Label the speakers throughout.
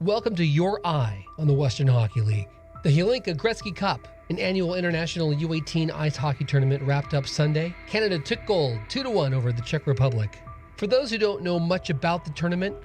Speaker 1: Welcome to your eye on the Western Hockey League. The Hlinka Gretzky Cup, an annual international U18 ice hockey tournament, wrapped up Sunday. Canada took gold 2-1 over the Czech Republic. For those who don't know much about the tournament,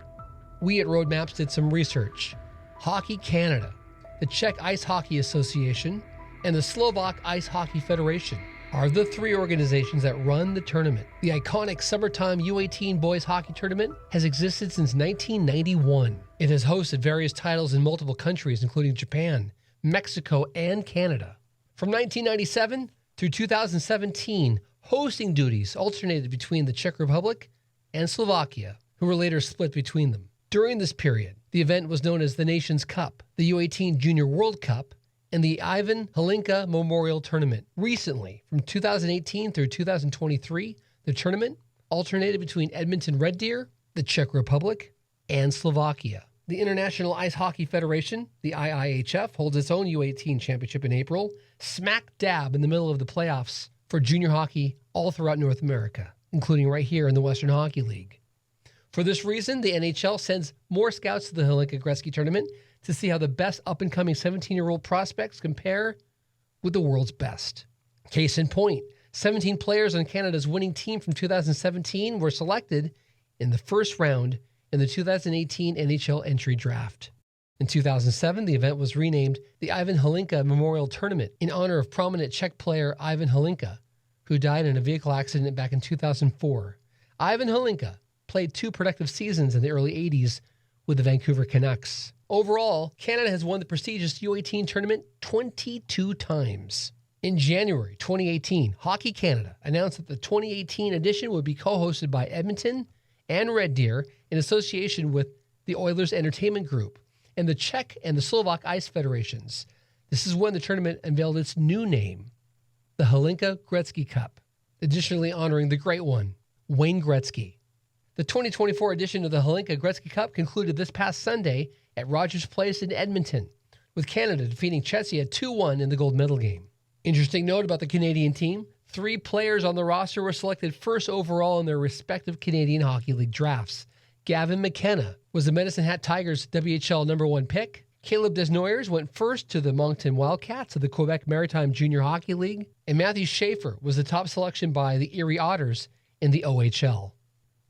Speaker 1: we at Roadmaps did some research. Hockey Canada, the Czech Ice Hockey Association, and the Slovak Ice Hockey Federation are the three organizations that run the tournament. The iconic summertime U18 boys hockey tournament has existed since 1991. It has hosted various titles in multiple countries, including Japan, Mexico, and Canada. From 1997 through 2017, hosting duties alternated between the Czech Republic and Slovakia, who were later split between them. During this period, the event was known as the Nations Cup, the U18 Junior World Cup, and the Ivan Hlinka Memorial Tournament. Recently, from 2018 through 2023, the tournament alternated between Edmonton Red Deer, the Czech Republic, and Slovakia. The International Ice Hockey Federation, the IIHF, holds its own U18 championship in April, smack dab in the middle of the playoffs for junior hockey all throughout North America, including right here in the Western Hockey League. For this reason, the NHL sends more scouts to the Hlinka Gretzky Tournament to see how the best up-and-coming 17-year-old prospects compare with the world's best. Case in point, 17 players on Canada's winning team from 2017 were selected in the first round in the 2018 NHL entry draft. In 2007, the event was renamed the Ivan Hlinka Memorial Tournament in honor of prominent Czech player Ivan Hlinka, who died in a vehicle accident back in 2004. Ivan Hlinka played 2 productive seasons in the early 80s with the Vancouver Canucks. Overall, Canada has won the prestigious U18 tournament 22 times. In January 2018, Hockey Canada announced that the 2018 edition would be co-hosted by Edmonton and Red Deer in association with the Oilers Entertainment Group and the Czech and the Slovak Ice Federations. This is when the tournament unveiled its new name, the Hlinka Gretzky Cup, additionally honoring the great one, Wayne Gretzky. The 2024 edition of the Hlinka Gretzky Cup concluded this past Sunday at Rogers Place in Edmonton, with Canada defeating Czechia 2-1 in the gold medal game. Interesting note about the Canadian team, 3 players on the roster were selected first overall in their respective Canadian Hockey League drafts. Gavin McKenna was the Medicine Hat Tigers' WHL #1 pick. Caleb Desnoyers went first to the Moncton Wildcats of the Quebec Maritime Junior Hockey League, and Matthew Schaefer was the top selection by the Erie Otters in the OHL.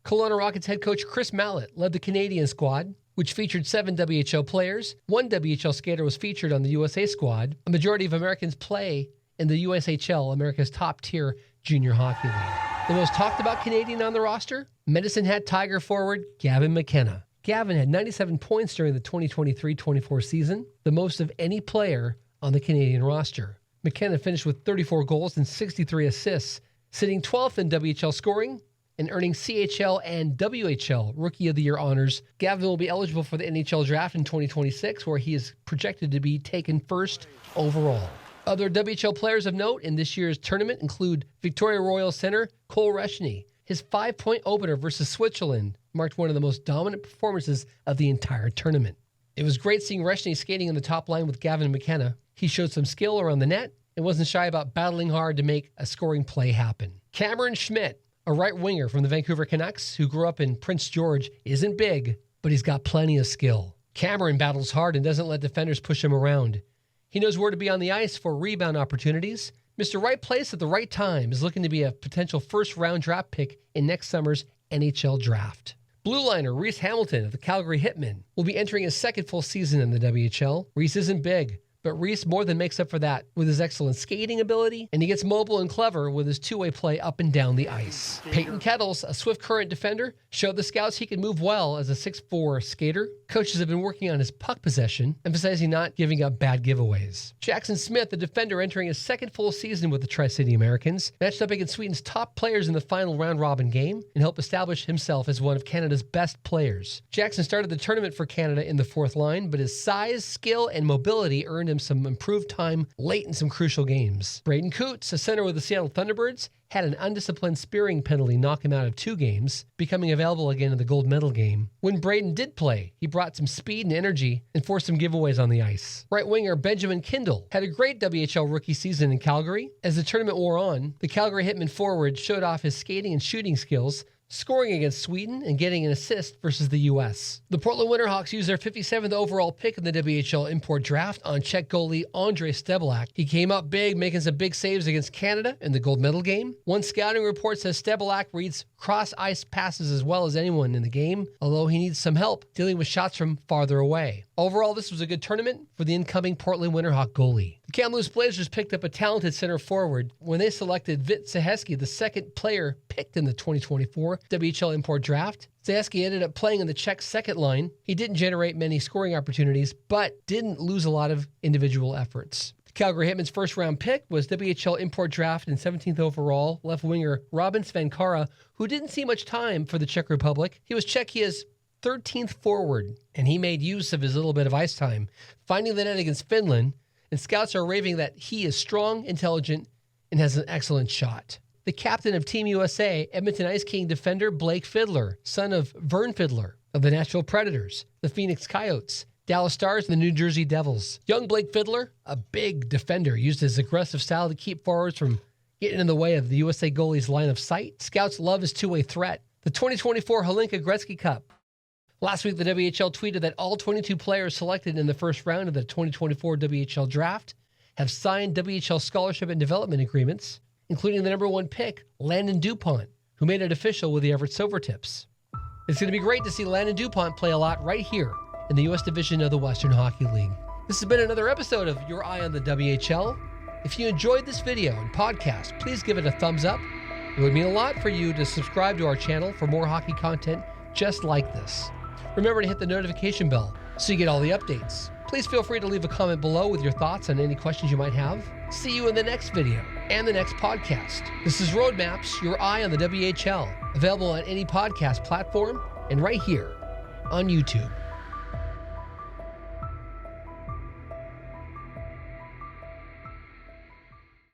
Speaker 1: Kelowna Rockets head coach Chris Mallett led the Canadian squad, which featured 7 WHL players. 1 WHL skater was featured on the USA squad. A majority of Americans play in the USHL, America's top-tier junior hockey league. The most talked-about Canadian on the roster? Medicine Hat Tiger forward Gavin McKenna. Gavin had 97 points during the 2023-24 season, the most of any player on the Canadian roster. McKenna finished with 34 goals and 63 assists, sitting 12th in WHL scoring and earning CHL and WHL Rookie of the Year honors. Gavin will be eligible for the NHL draft in 2026, where he is projected to be taken first overall. Other WHL players of note in this year's tournament include Victoria Royal center Cole Reshny. His 5-point opener versus Switzerland marked one of the most dominant performances of the entire tournament. It was great seeing Reshny skating in the top line with Gavin McKenna. He showed some skill around the net and wasn't shy about battling hard to make a scoring play happen. Cameron Schmidt, a right winger from the Vancouver Canucks who grew up in Prince George, isn't big, but he's got plenty of skill. Cameron battles hard and doesn't let defenders push him around. He knows where to be on the ice for rebound opportunities. Mr. Right Place at the right time is looking to be a potential first-round draft pick in next summer's NHL draft. Blue liner Reese Hamilton of the Calgary Hitmen will be entering his second full season in the WHL. Reese isn't big, but Reese more than makes up for that with his excellent skating ability, and he gets mobile and clever with his two-way play up and down the ice. Peyton Kettles, a swift current defender, showed the scouts he can move well as a 6'4" skater. Coaches have been working on his puck possession, emphasizing not giving up bad giveaways. Jackson Smith, the defender entering his second full season with the Tri-City Americans, matched up against Sweden's top players in the final round-robin game and helped establish himself as one of Canada's best players. Jackson started the tournament for Canada in the 4th line, but his size, skill, and mobility earned him some improved time late in some crucial games. Braden Coots, a center with the Seattle Thunderbirds, had an undisciplined spearing penalty knock him out of 2 games, becoming available again in the gold medal game. When Braden did play, he brought some speed and energy and forced some giveaways on the ice. Right winger Benjamin Kindle had a great WHL rookie season in Calgary. As the tournament wore on, the Calgary Hitmen forward showed off his skating and shooting skills, scoring against Sweden and getting an assist versus the U.S. The Portland Winterhawks used their 57th overall pick in the WHL import draft on Czech goalie Ondrej Stebelak. He came up big, making some big saves against Canada in the gold medal game. One scouting report says Stebelak reads cross-ice passes as well as anyone in the game, although he needs some help dealing with shots from farther away. Overall, this was a good tournament for the incoming Portland Winterhawk goalie. The Kamloops Blazers picked up a talented center forward when they selected Vit Zaheski, the second player picked in the 2024 WHL import draft. Zaheski ended up playing in the Czech second line. He didn't generate many scoring opportunities, but didn't lose a lot of individual efforts. Calgary Hitmen's first-round pick was WHL import draft and 17th overall left winger Robin Svankara, who didn't see much time for the Czech Republic. He was Czechia's 13th forward, and he made use of his little bit of ice time, finding the net against Finland, and scouts are raving that he is strong, intelligent, and has an excellent shot. The captain of Team USA, Edmonton Ice King defender Blake Fiddler, son of Vern Fiddler of the Nashville Predators, the Phoenix Coyotes, Dallas Stars, and the New Jersey Devils. Young Blake Fiddler, a big defender, used his aggressive style to keep forwards from getting in the way of the USA goalie's line of sight. Scouts love his two-way threat. The 2024 Hlinka Gretzky Cup. Last week, the WHL tweeted that all 22 players selected in the first round of the 2024 WHL draft have signed WHL scholarship and development agreements, including the number one pick, Landon Dupont, who made it official with the Everett Silvertips. It's going to be great to see Landon Dupont play a lot right here in the U.S. division of the Western Hockey League. This has been another episode of Your Eye on the WHL. If you enjoyed this video and podcast, please give it a thumbs up. It would mean a lot for you to subscribe to our channel for more hockey content just like this. Remember to hit the notification bell so you get all the updates. Please feel free to leave a comment below with your thoughts on any questions you might have. See you in the next video and the next podcast. This is Roadmaps, Your Eye on the WHL, available on any podcast platform and right here on YouTube.